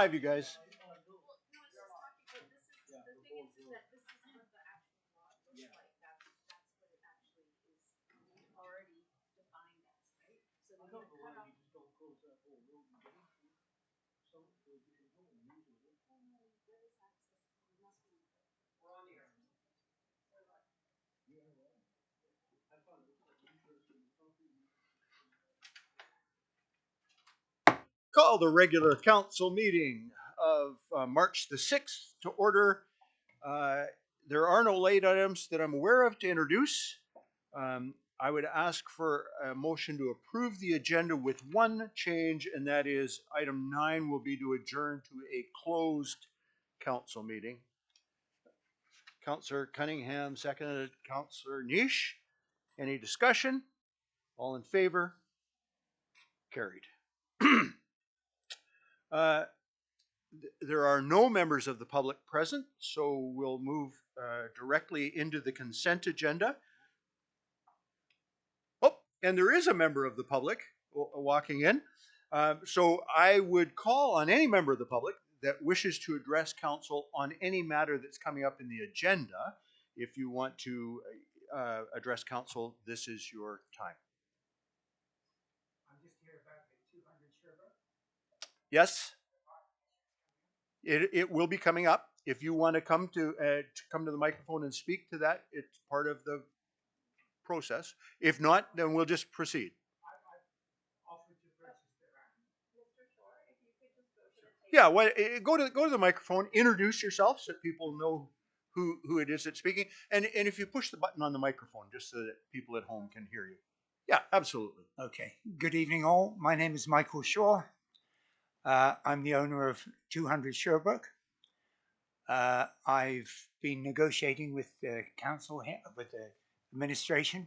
live, you guys. Call the regular council meeting of March the 6th to order. Uh, there are no late items that I'm aware of to introduce. I would ask for a motion to approve the agenda with one change, and that is item 9 will be to adjourn to a closed council meeting. Councillor Cunningham, seconded Councillor Niche. Any discussion? All in favor? Carried. uh, there are no members of the public present, so we'll move directly into the consent agenda. Oh, and there is a member of the public walking in. So I would call on any member of the public that wishes to address council on any matter that's coming up in the agenda. If you want to address council, this is your time. I'm just here about the 200 Sherbrooke. Yes, it will be coming up. If you want to come to the microphone and speak to that, it's part of the process. If not, then we'll just proceed. Yeah, well, go to the microphone, introduce yourself so that people know who it is that's speaking, and if you push the button on the microphone just so that people at home can hear you. Yeah, absolutely. Okay. Good evening, all. My name is Michael Shaw. I'm the owner of 200 Sherbrooke. I've been negotiating with the council here, with the administration,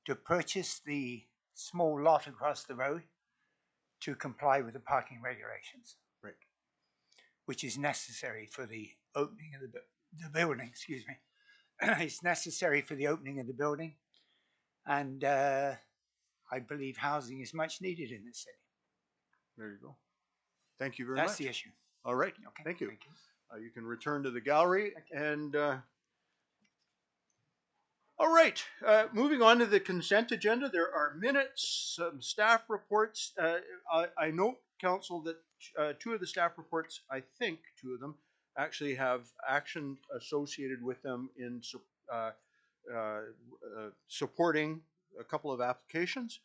to purchase the small lot across the road to comply with the parking regulations. Right. Which is necessary for the opening of the building, excuse me. It's necessary for the opening of the building, and I believe housing is much needed in this city. There you go. Thank you very much. That's the issue. All right. Okay. Thank you. You can return to the gallery. And all right. Moving on to the consent agenda, there are minutes, some staff reports. I note, council, that two of the staff reports, I think two of them, actually have action associated with them in supporting a couple of applications.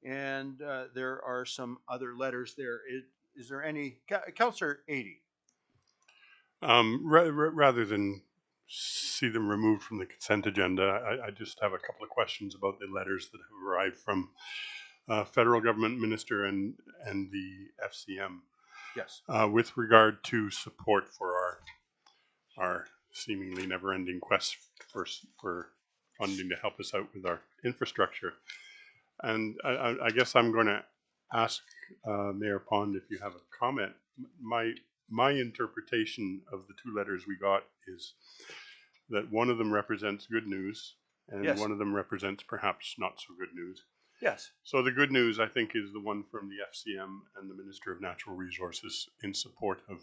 And there are some other letters there. Is there any? Councillor Adey. Rather than see them removed from the consent agenda, I just have a couple of questions about the letters that have arrived from federal government minister and the FCM. Yes. With regard to support for our seemingly never-ending quest for funding to help us out with our infrastructure. And I guess I'm going to ask Mayor Pond if you have a comment. My interpretation of the two letters we got is that one of them represents good news and Yes. one of them represents perhaps not so good news. Yes. So the good news, I think, is the one from the FCM and the Minister of Natural Resources in support of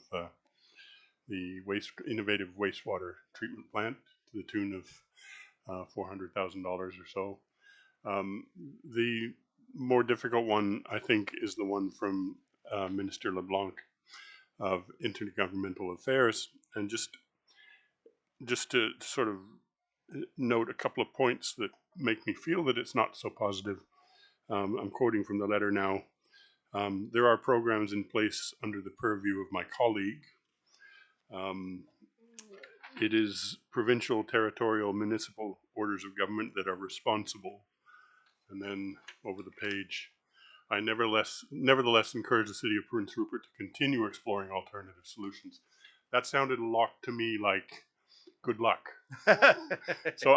the innovative wastewater treatment plant to the tune of $400,000 or so. The more difficult one, I think, is the one from Minister LeBlanc of Intergovernmental Affairs. And just to sort of note a couple of points that make me feel that it's not so positive. I'm quoting from the letter now. There are programs in place under the purview of my colleague. It is provincial, territorial, municipal orders of government that are responsible. And then over the page, I nevertheless encourage the city of Prince Rupert to continue exploring alternative solutions. That sounded a lot to me like good luck. So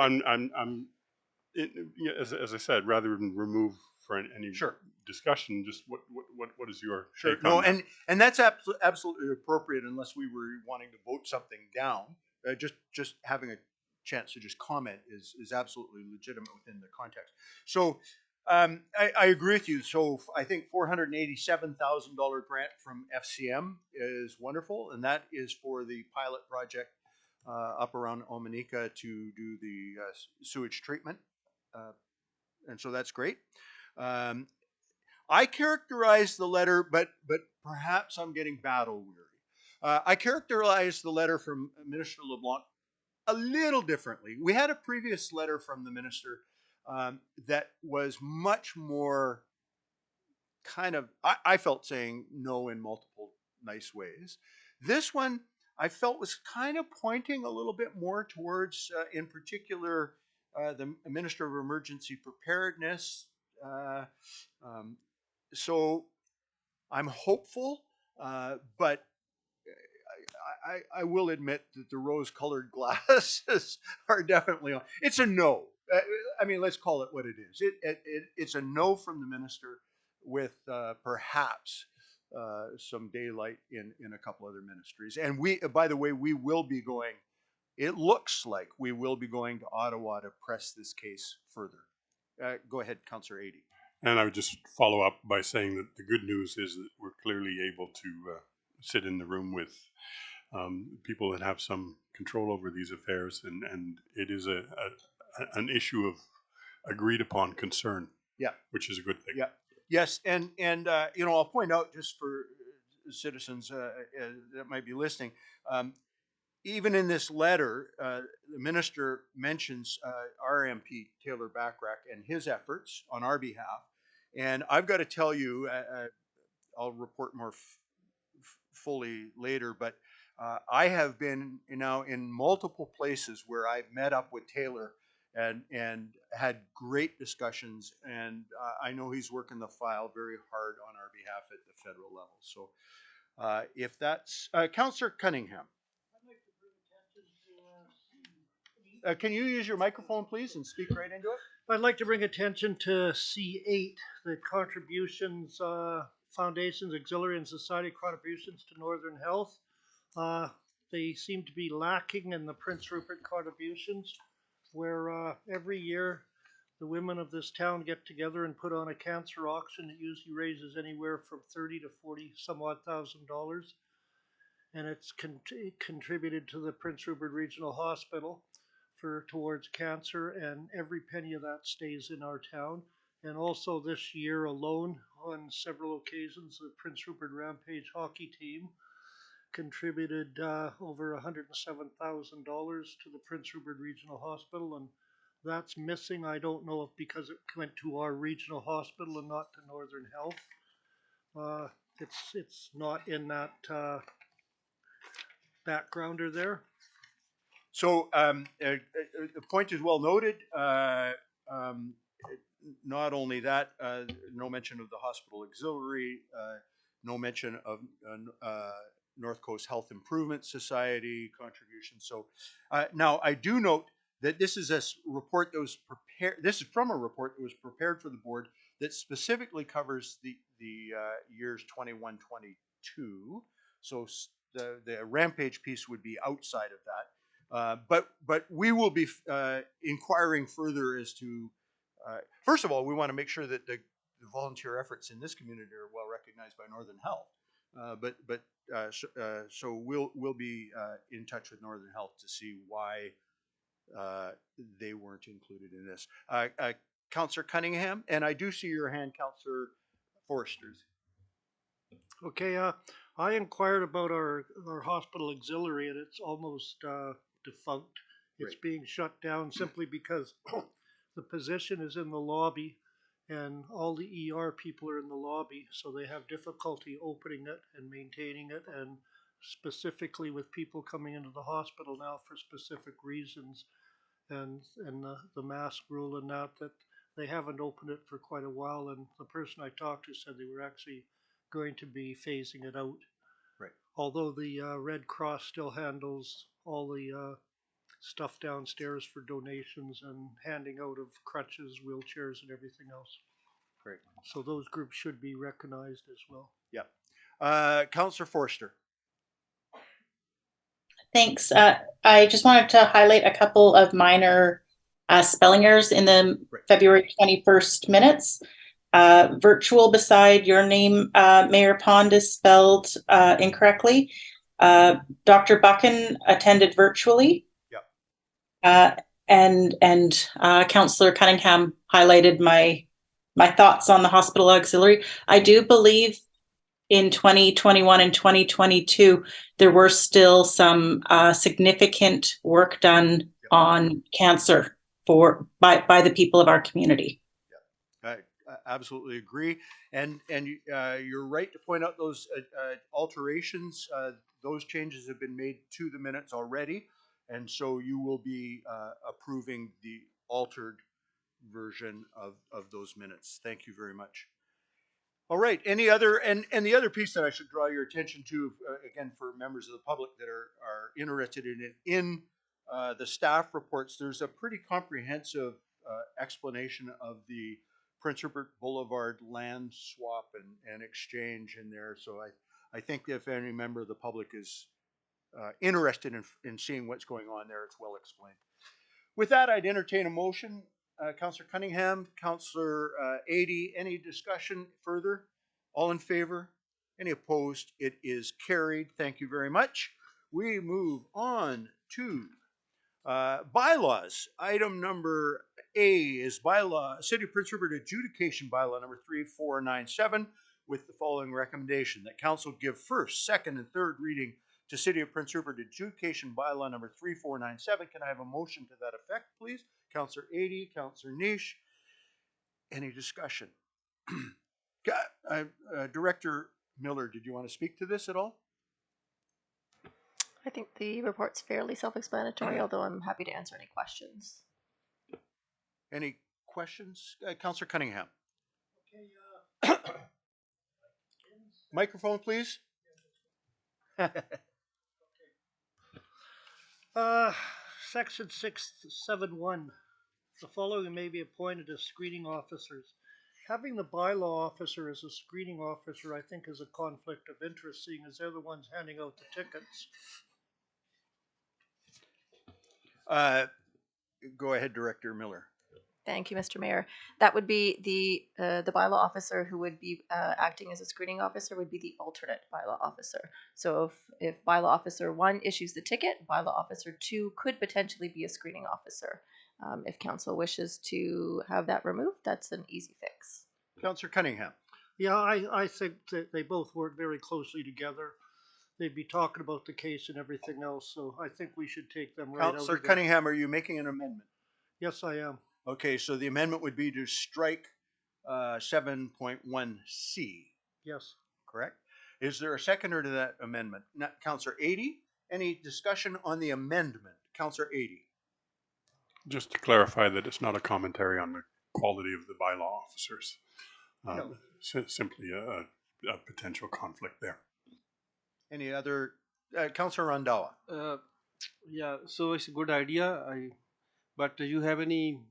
as I said, rather than remove for any Sure. discussion, just what is your Sure. take No, on that? and that's absolutely appropriate unless we were wanting to vote something down. Just having a chance to just comment is absolutely legitimate within the context. So I agree with you. So I think $487,000 grant from FCM is wonderful, and that is for the pilot project up around Ominika to do the sewage treatment, and so that's great. Um, I characterize the letter, but perhaps I'm getting battle weary. I characterize the letter from Minister LeBlanc a little differently. We had a previous letter from the minister that was much more kind of, I felt saying no in multiple nice ways. This one I felt was kind of pointing a little bit more towards, in particular, the Minister of Emergency Preparedness. Uh, um, so I'm hopeful, but I will admit that the rose-colored glasses are definitely on. It's a no. I mean, let's call it what it is. It's a no from the minister, with perhaps some daylight in a couple other ministries. And we, by the way, we will be going. It looks like we will be going to Ottawa to press this case further. Go ahead, Councillor Adey. And I would just follow up by saying that the good news is that we're clearly able to sit in the room with people that have some control over these affairs, and it is an issue of agreed upon concern. Yeah, which is a good thing. Yeah, yes, and you know, I'll point out just for citizens that might be listening. Even in this letter, the minister mentions our MP Taylor Backrack and his efforts on our behalf. And I've got to tell you, I'll report more fully later, but I have been now in multiple places where I've met up with Taylor and had great discussions. And I know he's working the file very hard on our behalf at the federal level. So if that's Councillor Cunningham. Can you use your microphone, please, and speak right into it? I'd like to bring attention to C8, the contributions, foundations, auxiliary and society contributions to Northern Health. They seem to be lacking in the Prince Rupert contributions, where every year the women of this town get together and put on a cancer auction. It usually raises anywhere from $30,000 to $40,000, and it's contributed to the Prince Rupert Regional Hospital towards cancer, and every penny of that stays in our town. And also this year alone, on several occasions, the Prince Rupert Rampage hockey team contributed over $107,000 to the Prince Rupert Regional Hospital, and that's missing. I don't know if because it went to our regional hospital and not to Northern Health. It's not in that backgrounder there. So the point is well noted. Not only that, no mention of the hospital auxiliary, no mention of North Coast Health Improvement Society contribution. So now I do note that this is a report that was prepared. This is from a report that was prepared for the board that specifically covers the years 21, 22. So the Rampage piece would be outside of that. But we will be inquiring further as to, first of all, we want to make sure that the volunteer efforts in this community are well recognized by Northern Health. So we'll be in touch with Northern Health to see why they weren't included in this. Councillor Cunningham, and I do see your hand, Councillor Forster. Okay, I inquired about our hospital auxiliary, and it's almost defunct. It's being shut down simply because the position is in the lobby, and all the ER people are in the lobby, so they have difficulty opening it and maintaining it, and specifically with people coming into the hospital now for specific reasons, and the mask rule and that they haven't opened it for quite a while, and the person I talked to said they were actually going to be phasing it out. Right. Although the Red Cross still handles all the stuff downstairs for donations and handing out of crutches, wheelchairs, and everything else. Great. So those groups should be recognized as well. Yeah. Councillor Forster. Thanks. I just wanted to highlight a couple of minor spelling errors in the Right. February 21st minutes. Virtual beside your name, Mayor Pond, is spelled incorrectly. Dr. Buchan attended virtually. Yep. And Councillor Cunningham highlighted my thoughts on the hospital auxiliary. I do believe in 2021 and 2022, there were still some significant work done on cancer by the people of our community. I absolutely agree, and you're right to point out those alterations. Those changes have been made to the minutes already, and so you will be approving the altered version of those minutes. Thank you very much. All right. Any other and the other piece that I should draw your attention to, again, for members of the public that are interested in the staff reports, there's a pretty comprehensive explanation of the Prince Rupert Boulevard land swap and exchange in there. So I think if any member of the public is interested in seeing what's going on there, it's well explained. With that, I'd entertain a motion. Councillor Cunningham, Councillor Adey, any discussion further? All in favor? Any opposed? It is carried. Thank you very much. We move on to bylaws. Item number A is bylaw, City of Prince Rupert adjudication bylaw number 3497 with the following recommendation that council give first, second, and third reading to City of Prince Rupert adjudication bylaw number 3497. Can I have a motion to that effect, please? Councillor Adey, Councillor Niche. Any discussion? Director Miller, did you want to speak to this at all? I think the report's fairly self-explanatory, although I'm happy to answer any questions. Any questions? Councillor Cunningham. Microphone, please. Section 671. The following may be appointed as screening officers. Having the bylaw officer as a screening officer, I think, is a conflict of interest, seeing as they're the ones handing out the tickets. Go ahead, Director Miller. Thank you, Mr. Mayor. That would be the bylaw officer who would be acting as a screening officer would be the alternate bylaw officer. So if bylaw officer 1 issues the ticket, bylaw officer 2 could potentially be a screening officer. If council wishes to have that removed, that's an easy fix. Councillor Cunningham. Yeah, I think that they both work very closely together. They'd be talking about the case and everything else, so I think we should take them right out. Councillor Cunningham, are you making an amendment? Yes, I am. Okay, so the amendment would be to strike 7.1C. Yes. Correct? Is there a seconder to that amendment? Councillor Adey, any discussion on the amendment? Councillor Adey. Just to clarify that it's not a commentary on the quality of the bylaw officers. No. Simply a potential conflict there. Any other? Councillor Randhawa. Yeah, so it's a good idea. But do you have any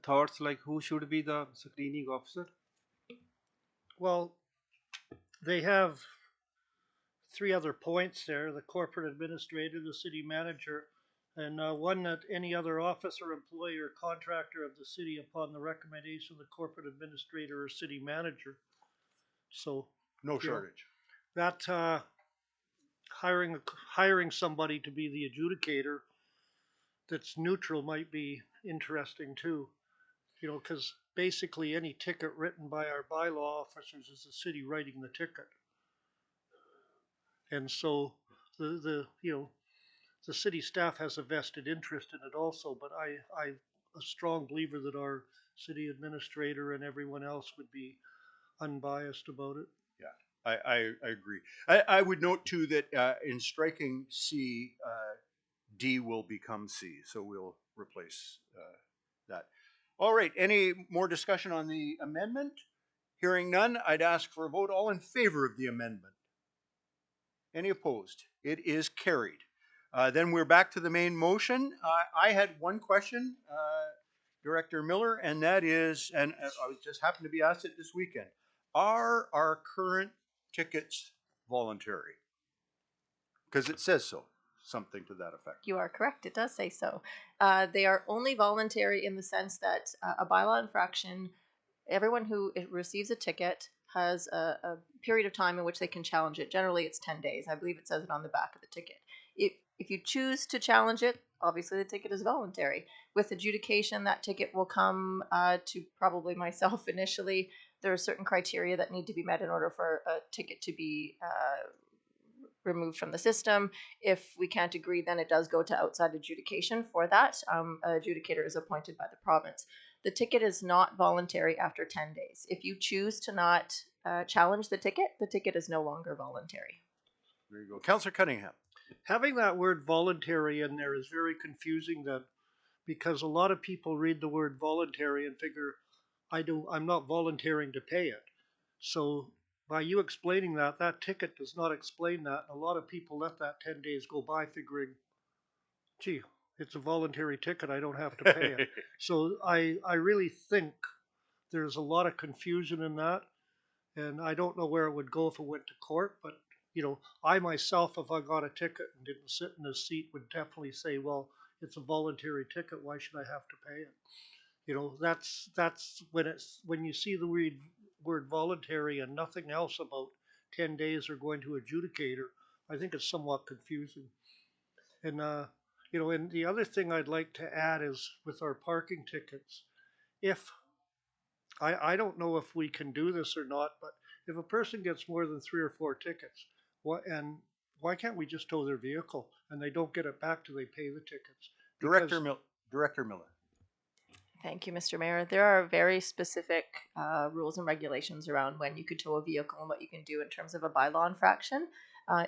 thoughts like who should be the screening officer? Well, they have 3 other points there: the corporate administrator, the city manager, and one that any other officer, employee, or contractor of the city upon the recommendation of the corporate administrator or city manager. So No shortage. That hiring somebody to be the adjudicator that's neutral might be interesting too. You know, because basically any ticket written by our bylaw officers is the city writing the ticket. And so the city staff has a vested interest in it also, but I'm a strong believer that our city administrator and everyone else would be unbiased about it. Yeah, I agree. I would note too that in striking C, D will become C, so we'll replace that. All right, any more discussion on the amendment? Hearing none, I'd ask for a vote. All in favor of the amendment? Any opposed? It is carried. Then we're back to the main motion. I had one question, Director Miller, and that is, and I just happened to be asked it this weekend, are our current tickets voluntary? Because it says so. something to that effect. You are correct. It does say so. They are only voluntary in the sense that a bylaw infraction, everyone who receives a ticket has a period of time in which they can challenge it. Generally, it's 10 days. I believe it says it on the back of the ticket. If you choose to challenge it, obviously the ticket is voluntary. With adjudication, that ticket will come to probably myself initially. There are certain criteria that need to be met in order for a ticket to be removed from the system. If we can't agree, then it does go to outside adjudication for that. Adjudicator is appointed by the province. The ticket is not voluntary after 10 days. If you choose to not challenge the ticket is no longer voluntary. There you go. Councillor Cunningham. Having that word voluntary in there is very confusing then, because a lot of people read the word voluntary and figure, I'm not volunteering to pay it. So by you explaining that, that ticket does not explain that. A lot of people let that 10 days go by figuring, gee, it's a voluntary ticket, I don't have to pay it. So I really think there's a lot of confusion in that, and I don't know where it would go if it went to court, but you know, I myself, if I got a ticket and didn't sit in a seat, would definitely say, well, it's a voluntary ticket, why should I have to pay it? You know, that's when you see the word voluntary and nothing else about 10 days or going to adjudicator, I think it's somewhat confusing. And you know, and the other thing I'd like to add is with our parking tickets, if I don't know if we can do this or not, but if a person gets more than 3 or 4 tickets, why can't we just tow their vehicle and they don't get it back till they pay the tickets? Director Miller. Thank you, Mr. Mayor. There are very specific rules and regulations around when you could tow a vehicle and what you can do in terms of a bylaw infraction.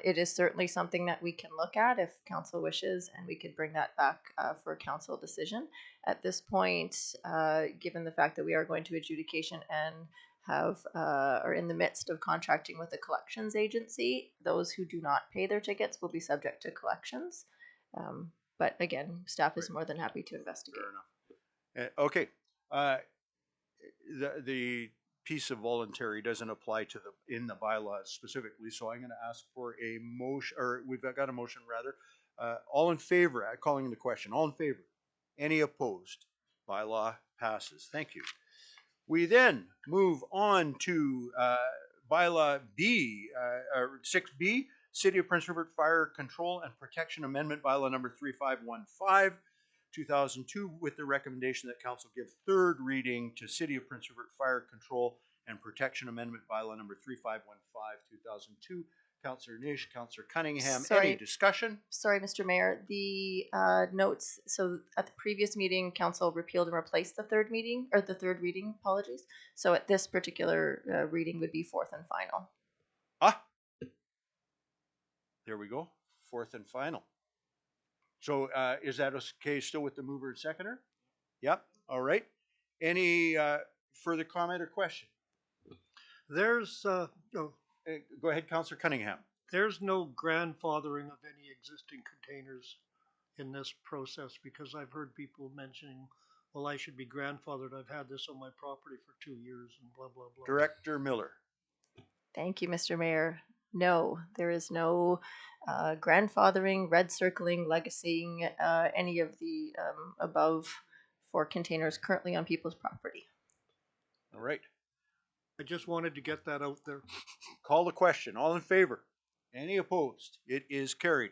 It is certainly something that we can look at if council wishes, and we could bring that back for a council decision. At this point, given the fact that we are going to adjudication and are in the midst of contracting with a collections agency, those who do not pay their tickets will be subject to collections. But again, staff is more than happy to investigate. Fair enough. Okay. The piece of voluntary doesn't apply to in the bylaws specifically, so I'm going to ask for a motion, or we've got a motion rather. All in favor? Calling into question. All in favor? Any opposed? Bylaw passes. Thank you. We then move on to bylaw B, 6B, City of Prince Rupert Fire Control and Protection Amendment Bylaw number 3515, 2002, with the recommendation that council give third reading to City of Prince Rupert Fire Control and Protection Amendment Bylaw number 3515, 2002. Councillor Nish, Councillor Cunningham, any discussion? Sorry, Mr. Mayor. The notes, so at the previous meeting, council repealed and replaced the third reading, apologies. So at this particular reading would be fourth and final. There we go. Fourth and final. So is that okay still with the mover and seconder? Yep. All right. Any further comment or question? There's Go ahead, Councillor Cunningham. there's no grandfathering of any existing containers in this process, because I've heard people mentioning, well, I should be grandfathered. I've had this on my property for 2 years and blah, blah, blah. Director Miller. Thank you, Mr. Mayor. No, there is no grandfathering, red circling, legacying, any of the above for containers currently on people's property. All right. I just wanted to get that out there. Call the question. All in favor? Any opposed? It is carried.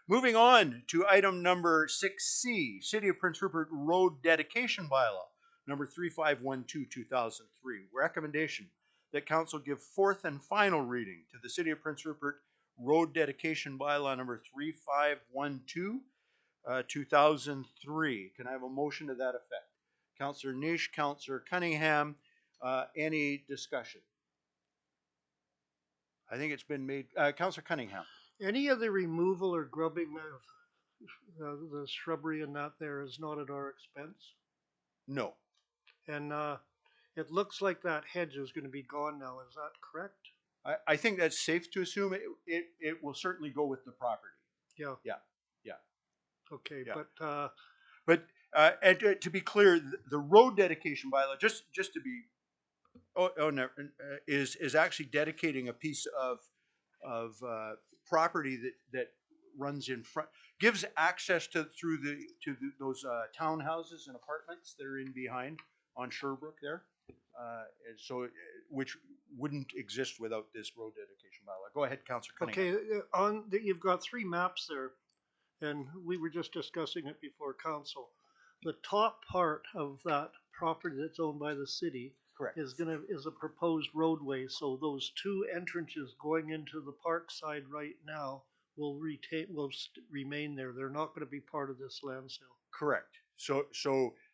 Moving on to item number 6C, City of Prince Rupert Road Dedication Bylaw, number 3512, 2003. Recommendation that council give fourth and final reading to the City of Prince Rupert Road Dedication Bylaw, number 3512, 2003. Can I have a motion to that effect? Councillor Nish, Councillor Cunningham, any discussion? I think it's been made. Councillor Cunningham. Any of the removal or grubbing of the shrubbery and that there is not at our expense. No. And it looks like that hedge is going to be gone now. Is that correct? I think that's safe to assume it will certainly go with the property. Yeah. Yeah. Yeah. Okay, Yeah. but And to be clear, the road dedication bylaw, just to be, is actually dedicating a piece of property that runs in front, gives access those townhouses and apartments that are in behind on Sherbrooke there. And so, which wouldn't exist without this road dedication bylaw. Go ahead, Councillor Cunningham. Okay, you've got three maps there, and we were just discussing it before council. The top part of that property that's owned by the city Correct. is a proposed roadway, so those two entrances going into the park side right now will remain there. They're not gonna be part of this land sale. Correct. So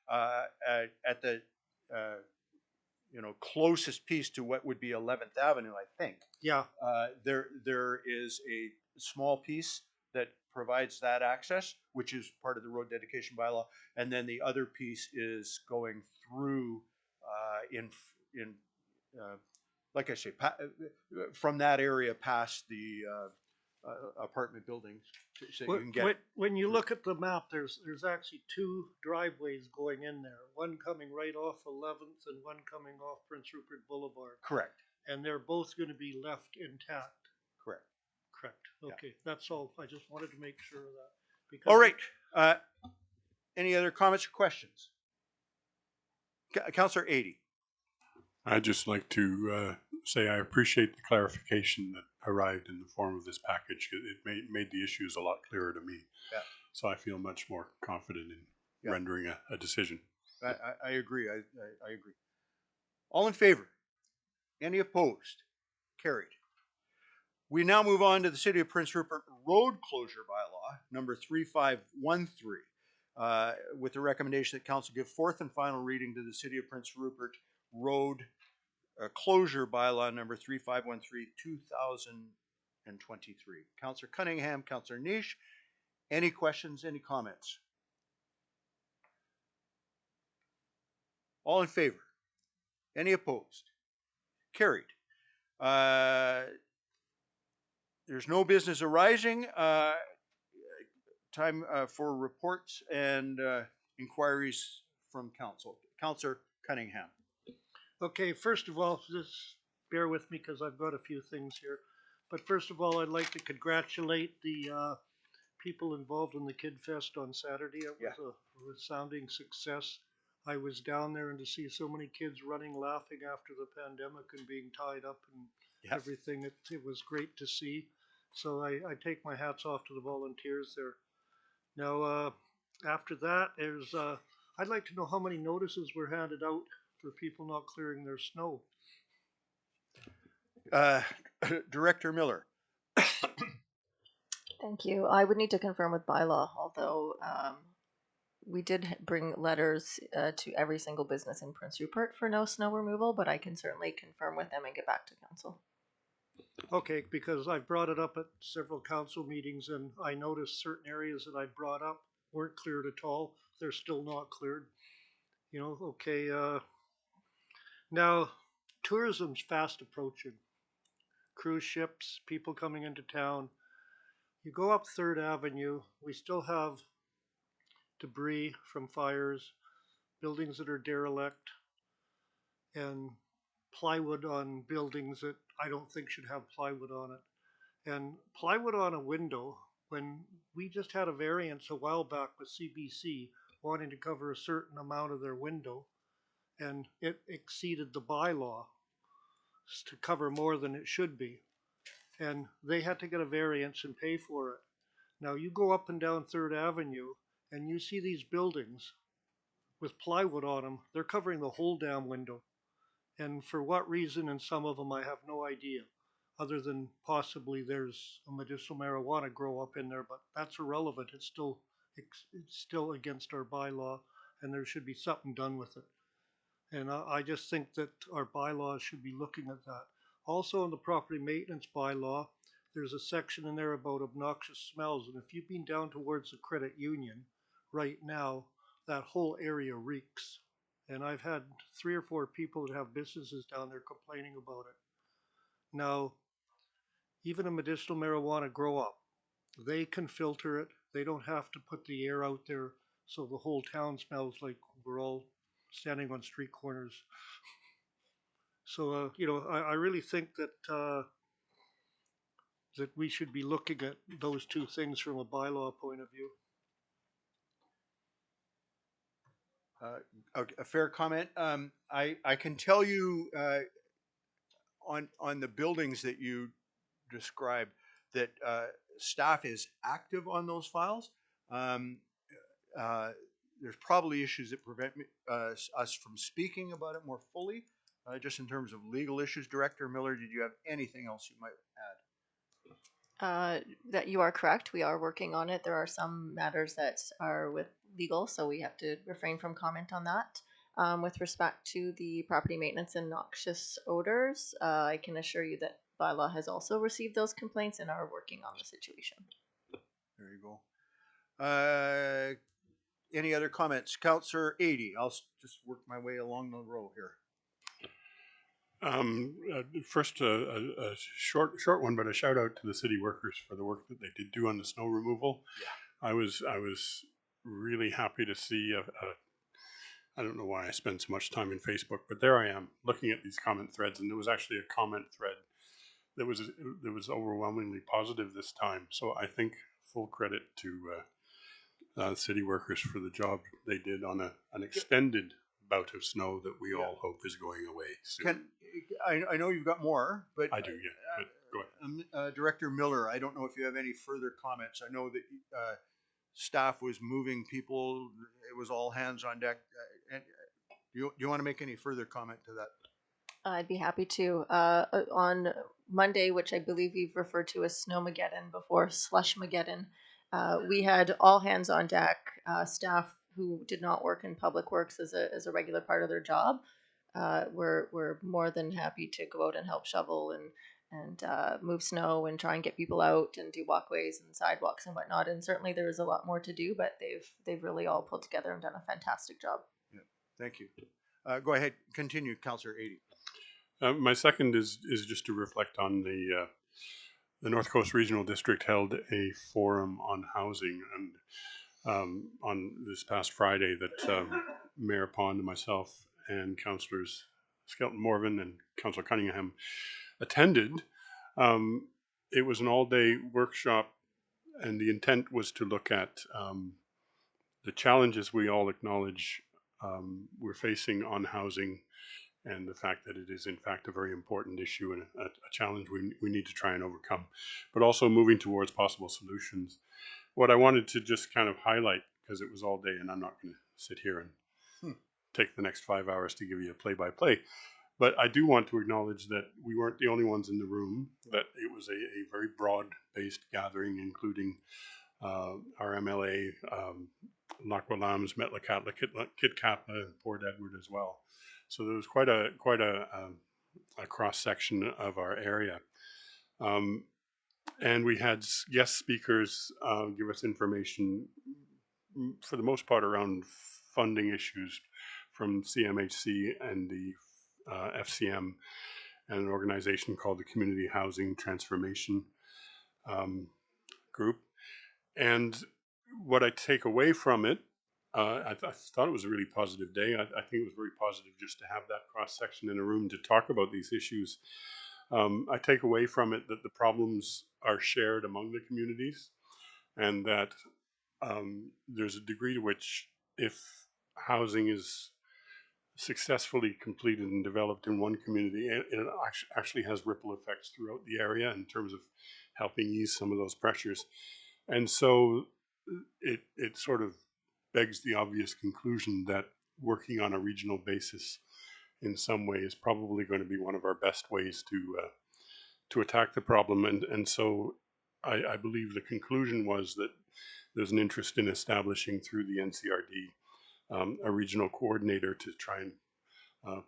at the closest piece to what would be 11th Avenue, I think, Yeah, there is a small piece that provides that access, which is part of the road dedication bylaw, and then the other piece is going through like I say, from that area past the apartment buildings, so you can get. When you look at the map, there's actually two driveways going in there. One coming right off 11th and one coming off Prince Rupert Boulevard. Correct. And they're both going to be left intact. Correct. Correct. Yeah. Okay, that's all. I just wanted to make sure of that. Because All right. Any other comments or questions? Councillor 80. I'd just like to say I appreciate the clarification that arrived in the form of this package. It made the issues a lot clearer to me. Yeah. So I feel much more confident in Yeah. rendering a decision. I agree. I agree. All in favor? Any opposed? Carried. We now move on to the City of Prince Rupert Road Closure Bylaw, number 3513, with the recommendation that Council give fourth and final reading to the City of Prince Rupert Road Closure Bylaw, number 3513, 2023. Councillor Cunningham, Councillor Niche, any questions, any comments? All in favor? Any opposed? Carried. There's no business arising. Time for reports and inquiries from council. Councillor Cunningham. Okay, first of all, just bear with me because I've got a few things here. But first of all, I'd like to congratulate the people involved in the Kid Fest on Saturday. It was a resounding success. I was down there, and to see so many kids running, laughing after the pandemic and being tied up and everything, it was great to see. So I take my hats off to the volunteers there. Now, after that, I'd like to know how many notices were handed out for people not clearing their snow. Director Miller. Thank you. I would need to confirm with bylaw, although we did bring letters to every single business in Prince Rupert for no snow removal, but I can certainly confirm with them and get back to council. Okay, because I brought it up at several council meetings, and I noticed certain areas that I brought up weren't cleared at all. They're still not cleared. You know, okay. Now, tourism's fast approaching. Cruise ships, people coming into town. You go up 3rd Avenue, we still have debris from fires, buildings that are derelict, and plywood on buildings that I don't think should have plywood on it. And plywood on a window, when we just had a variance a while back with CBC wanting to cover a certain amount of their window, and it exceeded the bylaw to cover more than it should be. And they had to get a variance and pay for it. Now you go up and down 3rd Avenue and you see these buildings with plywood on them. They're covering the whole damn window. And for what reason, and some of them I have no idea, other than possibly there's a medicinal marijuana grow up in there, but that's irrelevant. It's still against our bylaw, and there should be something done with it. And I just think that our bylaws should be looking at that. Also in the property maintenance bylaw, there's a section in there about obnoxious smells. And if you've been down towards the credit union right now, that whole area reeks. And I've had 3 or 4 people that have businesses down there complaining about it. Now, even a medicinal marijuana grow up, they can filter it. They don't have to put the air out there so the whole town smells like we're all standing on street corners. So, you know, I really think that that we should be looking at those two things from a bylaw point of view. A fair comment. I can tell you on the buildings that you described that staff is active on those files. There's probably issues that prevent us from speaking about it more fully, just in terms of legal issues. Director Miller, did you have anything else you might add? That you are correct. We are working on it. There are some matters that are with legal, so we have to refrain from comment on that. With respect to the property maintenance and noxious odors, I can assure you that bylaw has also received those complaints and are working on the situation. There you go. Any other comments? Councillor 80. I'll just work my way along the row here. First, a short one, but a shout out to the city workers for the work that they did do on the snow removal. Yeah. I was really happy to see I don't know why I spend so much time in Facebook, but there I am looking at these comment threads, and there was actually a comment thread that was overwhelmingly positive this time. So I think full credit to city workers for the job they did on an extended bout of snow that we all hope is going away soon. I know you've got more, but I do, yeah. But go ahead. Director Miller, I don't know if you have any further comments. I know that staff was moving people; it was all hands on deck. And do you want to make any further comment to that? I'd be happy to. On Monday, which I believe we've referred to as Snowmageddon before, Slushmageddon, we had all hands on deck, staff who did not work in public works as a regular part of their job. We're more than happy to go out and help shovel and move snow and try and get people out and do walkways and sidewalks and whatnot. And certainly there is a lot more to do, but they've really all pulled together and done a fantastic job. Yeah, thank you. Go ahead, continue, Councillor 80. My second is just to reflect on the North Coast Regional District held a forum on housing, and on this past Friday that Mayor Pond and myself and Councillors Skelton Morvan and Councillor Cunningham attended. It was an all-day workshop, and the intent was to look at the challenges we all acknowledge we're facing on housing, and the fact that it is in fact a very important issue and a challenge we need to try and overcome, but also moving towards possible solutions. What I wanted to just kind of highlight, because it was all day and I'm not going to sit here and take the next 5 hours to give you a play-by-play, but I do want to acknowledge that we weren't the only ones in the room, that it was a very broad-based gathering, including our MLA, Lachlan Lambs, Metlakatla, Kitkatla, and Port Edward as well. So there was quite a cross section of our area, and we had guest speakers give us information, for the most part, around funding issues from CMHC and the FCM, and an organization called the Community Housing Transformation Group. And what I take away from it, I thought it was a really positive day. I think it was very positive just to have that cross section in a room to talk about these issues. I take away from it that the problems are shared among the communities, and that there's a degree to which, if housing is successfully completed and developed in one community, it actually has ripple effects throughout the area in terms of helping ease some of those pressures. And so it sort of begs the obvious conclusion that working on a regional basis in some way is probably going to be one of our best ways to attack the problem. And so I believe the conclusion was that there's an interest in establishing through the NCRD a regional coordinator to try and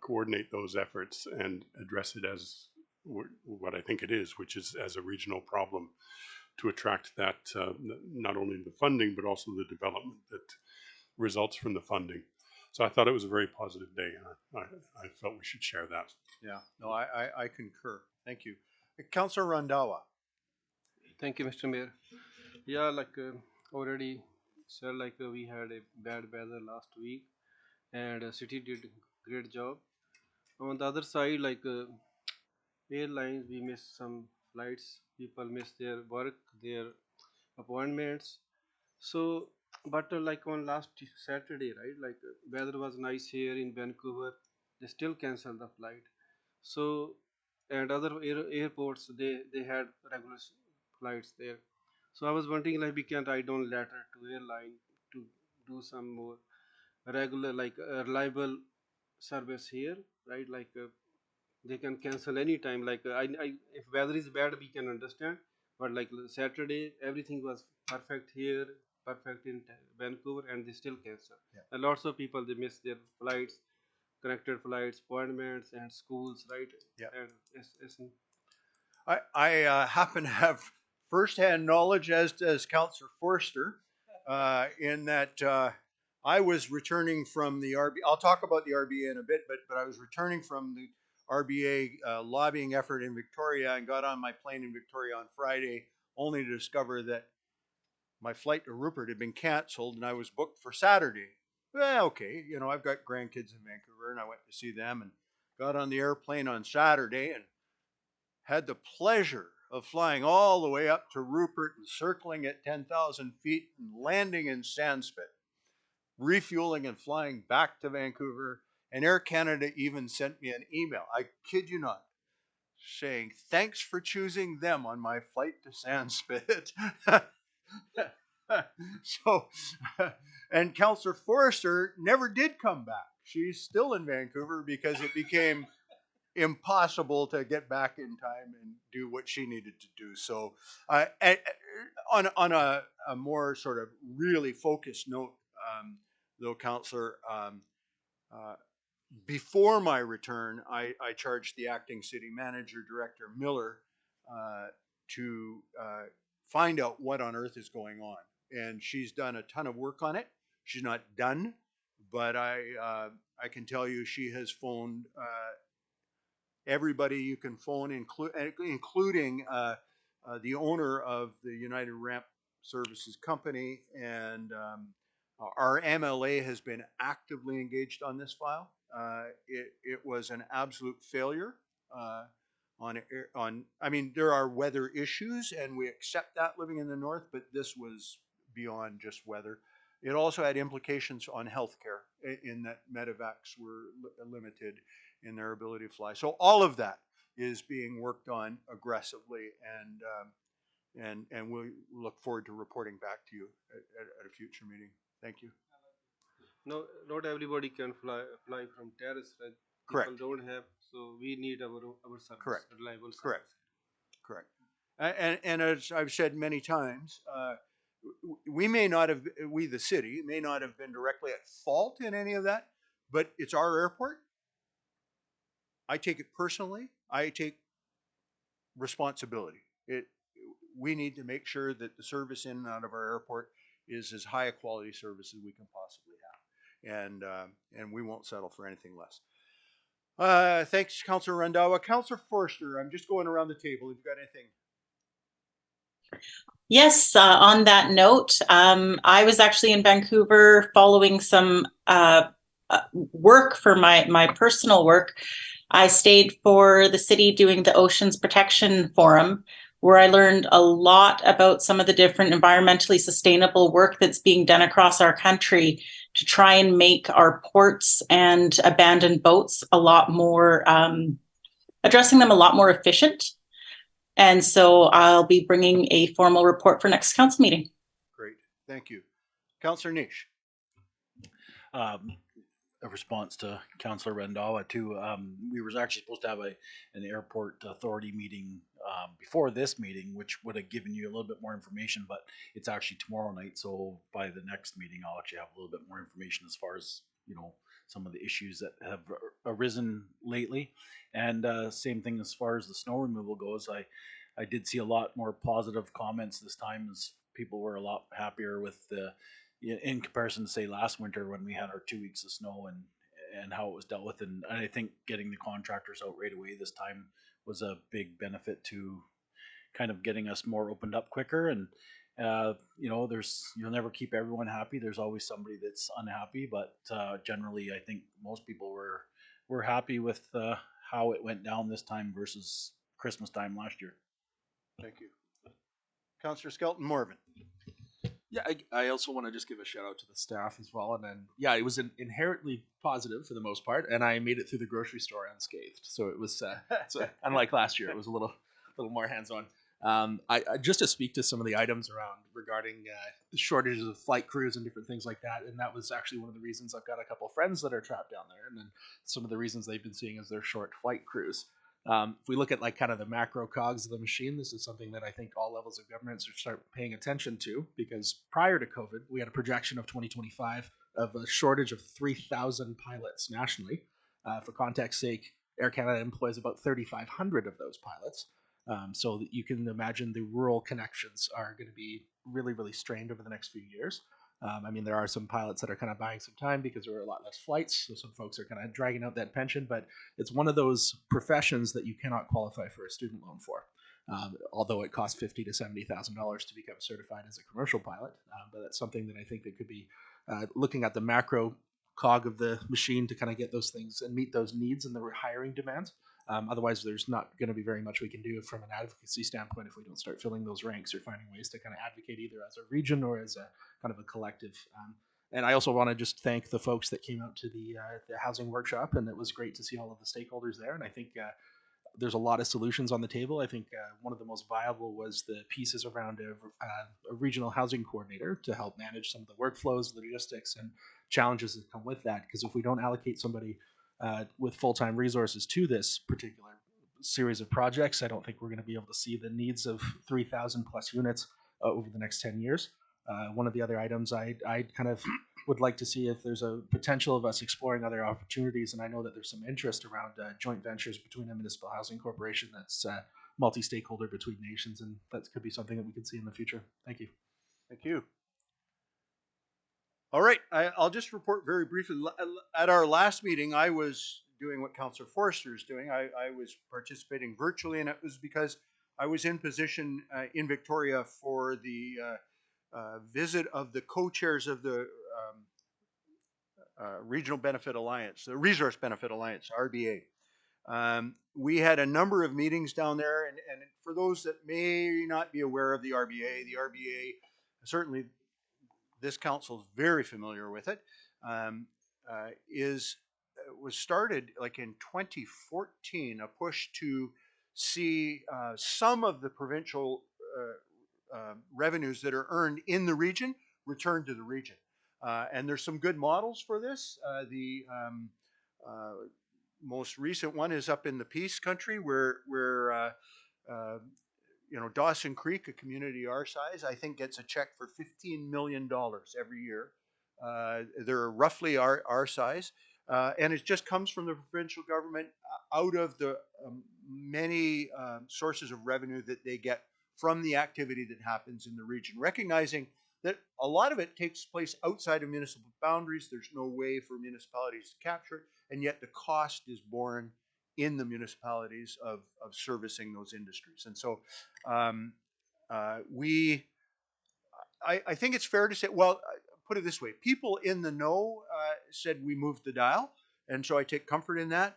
coordinate those efforts and address it as what I think it is, which is as a regional problem, to attract that, not only the funding, but also the development that results from the funding. So I thought it was a very positive day, and I felt we should share that. Yeah, no, I concur. Thank you. Councillor Randawa. Thank you, Mr. Mayor. Yeah, already said, we had a bad weather last week, and city did a great job. On the other side, airlines, we missed some flights people miss their work, their appointments. So, but like on last Saturday, right? Like weather was nice here in Vancouver. They still canceled the flight. So, and other airports they had regular flights there. So I was wondering like we can write down letter to airline to do some more regular like reliable service here, right? Like they can cancel anytime. Like if weather is bad, we can understand. But like Saturday, everything was perfect here, perfect in Vancouver, and they still cancel. Yeah. And lots of people they miss their flights, connected flights, appointments, and schools, right? Yeah. And it's I happen to have firsthand knowledge, as does Councillor Forster, in that I was returning from the RBA. I'll talk about the RBA in a bit, but I was returning from the RBA lobbying effort in Victoria and got on my plane in Victoria on Friday, only to discover that my flight to Rupert had been canceled and I was booked for Saturday. Well, okay, you know, I've got grandkids in Vancouver and I went to see them and got on the airplane on Saturday and had the pleasure of flying all the way up to Rupert and circling at 10,000 feet and landing in Sandspit, refueling and flying back to Vancouver. And Air Canada even sent me an email, I kid you not, saying, thanks for choosing them on my flight to Sandspit. So, and Councillor Forrester never did come back. She's still in Vancouver because it became impossible to get back in time and do what she needed to do. So, on a more sort of really focused note, though, Councillor, uh, before my return, I charged the acting city manager, Director Miller, to find out what on earth is going on. And she's done a ton of work on it. She's not done, but I can tell you she has phoned everybody you can phone, including the owner of the United Ramp Services Company, and our MLA has been actively engaged on this file. It was an absolute failure. I mean, there are weather issues, and we accept that living in the north, but this was beyond just weather. It also had implications on healthcare in that medevacs were limited in their ability to fly. So all of that is being worked on aggressively, and we look forward to reporting back to you at a future meeting. Thank you. no, not everybody can fly from terrace, right? Correct. People don't have, so we need our service, Correct. reliable service. Correct. Correct. And as I've said many times, we may not have, we the city may not have been directly at fault in any of that, but it's our airport. I take it personally. I take responsibility. We need to make sure that the service in and out of our airport is as high a quality service as we can possibly have, and we won't settle for anything less. Thanks, Councillor Randhawa. Councillor Forster, I'm just going around the table. If you've got anything. Yes, on that note, I was actually in Vancouver following some work for my personal work. I stayed for the city doing the Oceans Protection Forum, where I learned a lot about some of the different environmentally sustainable work that's being done across our country to try and make our ports and abandoned boats a lot more, addressing them a lot more efficient. And so I'll be bringing a formal report for next council meeting. Great, thank you. Councillor Nish. A response to Councillor Randhawa too. We were actually supposed to have an airport authority meeting before this meeting, which would have given you a little bit more information, but it's actually tomorrow night. So by the next meeting, I'll actually have a little bit more information as far as, you know, some of the issues that have arisen lately. And same thing as far as the snow removal goes. I did see a lot more positive comments this time, as people were a lot happier with the, in comparison to say last winter when we had our 2 weeks of snow and how it was dealt with. And I think getting the contractors out right away this time was a big benefit to kind of getting us more opened up quicker. And you know, you'll never keep everyone happy. There's always somebody that's unhappy, but generally I think most people were happy with how it went down this time versus Christmas time last year. Thank you. Councillor Skelton Morvan. Yeah, I also want to just give a shout out to the staff as well. And then, yeah, it was inherently positive for the most part, and I made it through the grocery store unscathed. So it was, so unlike last year, it was a little more hands on. I just to speak to some of the items around regarding the shortages of flight crews and different things like that, and that was actually one of the reasons I've got a couple of friends that are trapped down there, and then some of the reasons they've been seeing is their short flight crews. If we look at like kind of the macro cogs of the machine, this is something that I think all levels of government should start paying attention to, because prior to COVID, we had a projection of 2025 of a shortage of 3,000 pilots nationally. For context sake, Air Canada employs about 3,500 of those pilots. So that you can imagine the rural connections are going to be really, really strained over the next few years. I mean, there are some pilots that are kind of buying some time because there are a lot less flights, so some folks are kind of dragging out that pension, but it's one of those professions that you cannot qualify for a student loan for. Although it costs $50,000 to $70,000 to become certified as a commercial pilot, but that's something that I think that could be looking at the macro cog of the machine to kind of get those things and meet those needs and the hiring demands. Otherwise, there's not going to be very much we can do from an advocacy standpoint if we don't start filling those ranks or finding ways to kind of advocate either as a region or as a kind of a collective. And I also want to just thank the folks that came out to the housing workshop, and it was great to see all of the stakeholders there. And I think there's a lot of solutions on the table. I think one of the most viable was the pieces around a regional housing coordinator to help manage some of the workflows, logistics, and challenges that come with that. Because if we don't allocate somebody with full-time resources to this particular series of projects, I don't think we're going to be able to see the needs of 3,000 plus units over the next 10 years. One of the other items I kind of would like to see if there's a potential of us exploring other opportunities, and I know that there's some interest around joint ventures between a municipal housing corporation that's multi-stakeholder between nations, and that could be something that we could see in the future. Thank you. Thank you. All right, I'll just report very briefly. At our last meeting, I was doing what Councillor Forrester is doing. I was participating virtually, and it was because I was in position in Victoria for the visit of the co-chairs of the Regional Benefit Alliance, the Resource Benefit Alliance, RBA. We had a number of meetings down there, and for those that may not be aware of the RBA, certainly this council is very familiar with it, was started like in 2014, a push to see some of the provincial revenues that are earned in the region returned to the region. And there's some good models for this. The most recent one is up in the Peace Country, where Dawson Creek, a community our size, I think gets a check for $15 million every year. They're roughly our size, and it just comes from the provincial government out of the many sources of revenue that they get from the activity that happens in the region, recognizing that a lot of it takes place outside of municipal boundaries. There's no way for municipalities to capture it, and yet the cost is borne in the municipalities of servicing those industries. And so I think it's fair to say, well, put it this way, people in the know said we moved the dial, and so I take comfort in that.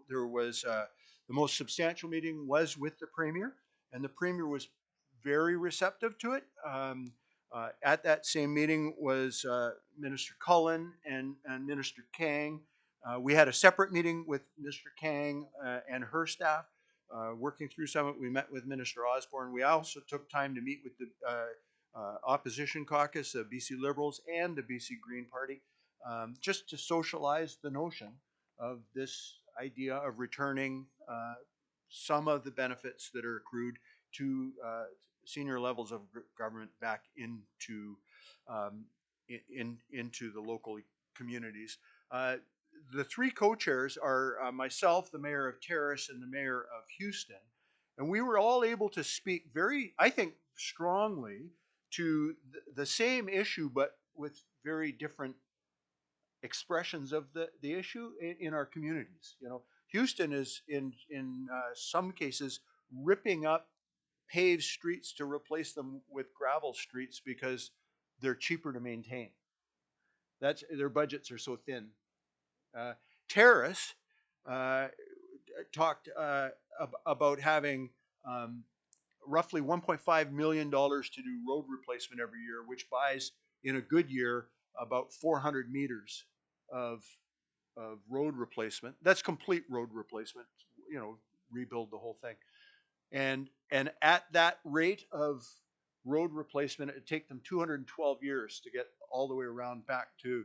There was the most substantial meeting was with the Premier, and the Premier was very receptive to it. At that same meeting was Minister Cullen and Minister Kang. We had a separate meeting with Mr. Kang and her staff working through some of it. We met with Minister Osborne. We also took time to meet with the opposition caucus, the BC Liberals and the BC Green Party, just to socialize the notion of this idea of returning some of the benefits that are accrued to senior levels of government back into the local communities. The three co-chairs are myself, the mayor of Terrace, and the mayor of Houston, and we were all able to speak very, I think, strongly to the same issue, but with very different expressions of the issue in our communities. Houston is in some cases ripping up paved streets to replace them with gravel streets because they're cheaper to maintain. Their budgets are so thin. Terrace talked about having roughly $1.5 million to do road replacement every year, which buys in a good year about 400 meters of road replacement. That's complete road replacement, you know, rebuild the whole thing. And at that rate of road replacement, it'd take them 212 years to get all the way around back to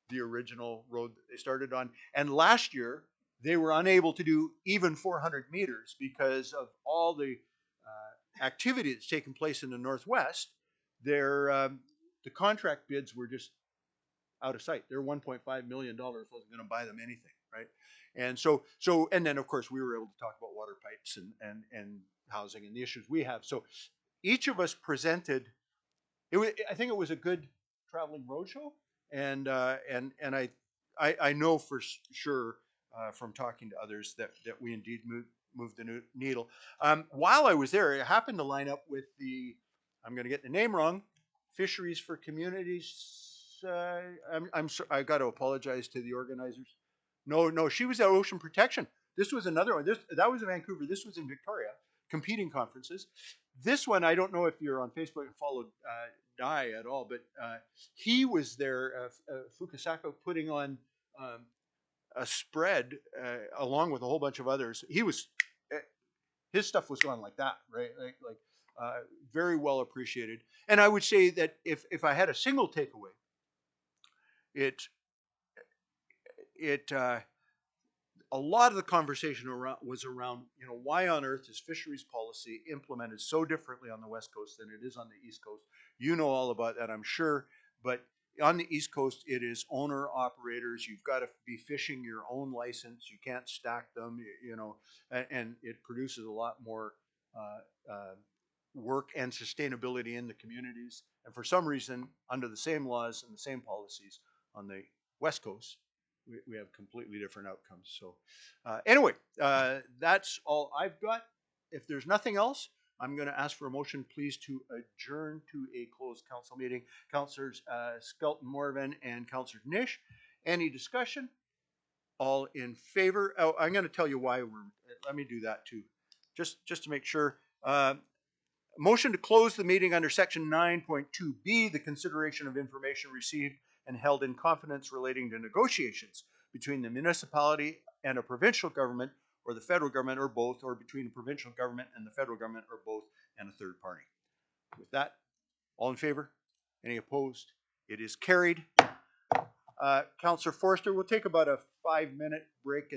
the original road that they started on. And last year, they were unable to do even 400 meters because of all the activity that's taken place in the Northwest. The contract bids were just out of sight. Their $1.5 million wasn't going to buy them anything, right? And and then of course we were able to talk about water pipes and housing and the issues we have. So each of us presented. I think it was a good traveling roadshow, and I know for sure from talking to others that we indeed moved the needle. While I was there, I happened to line up with I'm going to get the name wrong, Fisheries for Communities. I got to apologize to the organizers. No, she was at Ocean Protection. This was another one. That was in Vancouver. This was in Victoria, competing conferences. This one, I don't know if you're on Facebook and followed Dai at all, but he was there, Fukusaka, putting on a spread along with a whole bunch of others. His stuff was going like that, right? Like very well appreciated. And I would say that if I had a single takeaway, a lot of the conversation was around, you know, why on earth is fisheries policy implemented so differently on the West Coast than it is on the East Coast? You know all about that, I'm sure. But on the East Coast, it is owner operators. You've got to be fishing your own license. You can't stack them, you know, and it produces a lot more work and sustainability in the communities. And for some reason, under the same laws and the same policies on the West Coast, we have completely different outcomes. So anyway, that's all I've got. If there's nothing else, I'm going to ask for a motion, please, to adjourn to a closed council meeting. Councillors Skelton, Morvan, and Councillor Nish. Any discussion? All in favor? Oh, I'm going to tell you why let me do that too, just to make sure. Motion to close the meeting under section 9.2B, the consideration of information received and held in confidence relating to negotiations between the municipality and a provincial government or the federal government or both, or between the provincial government and the federal government or both, and a third party. With that, all in favor? Any opposed? It is carried. Councillor Forster, we'll take about a 5-minute break.